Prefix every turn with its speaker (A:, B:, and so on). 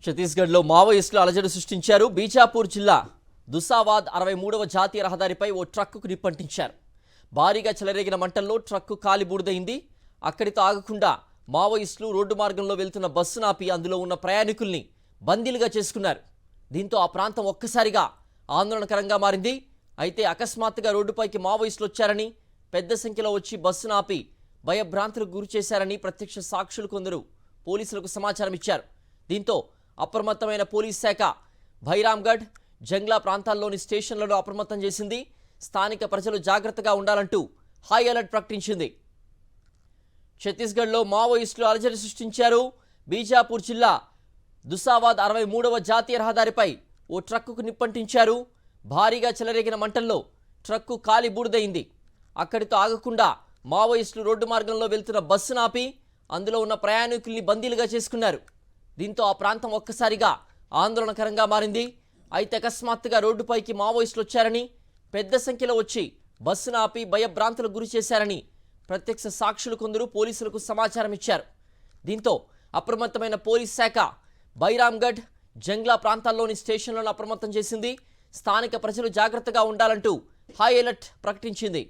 A: ఛత్తీస్గఢ్లో మావోయిస్టులు అలజడి సృష్టించారు. బీజాపూర్ జిల్లా దుసావాద్ 63వ జాతీయ రహదారిపై ఓ ట్రక్కుకు నిప్పంటించారు. భారీగా చెలరేగిన మంటల్లో ట్రక్కు కాలి బూడిదైంది. అక్కడితో ఆగకుండా మావోయిస్టులు రోడ్డు మార్గంలో వెళ్తున్న బస్సును ఆపి అందులో ఉన్న ప్రయాణికుల్ని బందీలుగా చేసుకున్నారు. దీంతో ఆ ప్రాంతం ఒక్కసారిగా ఆందోళనకరంగా మారింది. అయితే అకస్మాత్తుగా రోడ్డుపైకి మావోయిస్టులు వచ్చారని, పెద్ద సంఖ్యలో వచ్చి బస్సును ఆపి భయభ్రాంతులకు గురి చేశారని ప్రత్యక్ష సాక్షులు కొందరు పోలీసులకు సమాచారం ఇచ్చారు. దీంతో అప్రమత్తమైన పోలీస్ శాఖ భైరామ్గఢ్, జంగ్లా ప్రాంతాల్లోని స్టేషన్లను అప్రమత్తం చేసింది. స్థానిక ప్రజలు జాగ్రత్తగా ఉండాలంటూ హై అలర్ట్ ప్రకటించింది. ఛత్తీస్గఢ్లో మావోయిస్టులు అలజడి సృష్టించారు. బీజాపూర్ జిల్లా దుసావాద్ 63వ జాతీయ రహదారిపై ఓ ట్రక్కుకు నిప్పంటించారు. భారీగా చెలరేగిన మంటల్లో ట్రక్కు కాలి బూడిదైంది. అక్కడితో ఆగకుండా మావోయిస్టులు రోడ్డు మార్గంలో వెళ్తున్న బస్సును ఆపి అందులో ఉన్న ప్రయాణికుల్ని బందీలుగా చేసుకున్నారు. దీంతో ఆ ప్రాంతం ఒక్కసారిగా ఆందోళనకరంగా మారింది. అయితే అకస్మాత్తుగా రోడ్డుపైకి మావోయిస్టులు వచ్చారని, పెద్ద సంఖ్యలో వచ్చి బస్సును ఆపి భయభ్రాంతులకు గురి చేశారని ప్రత్యక్ష సాక్షులు కొందరు పోలీసులకు సమాచారం ఇచ్చారు. దీంతో అప్రమత్తమైన పోలీస్ శాఖ బైరామ్గఢ్, జంగ్లా ప్రాంతాల్లోని స్టేషన్లను అప్రమత్తం చేసింది. స్థానిక ప్రజలు జాగ్రత్తగా ఉండాలంటూ హై అలర్ట్ ప్రకటించింది.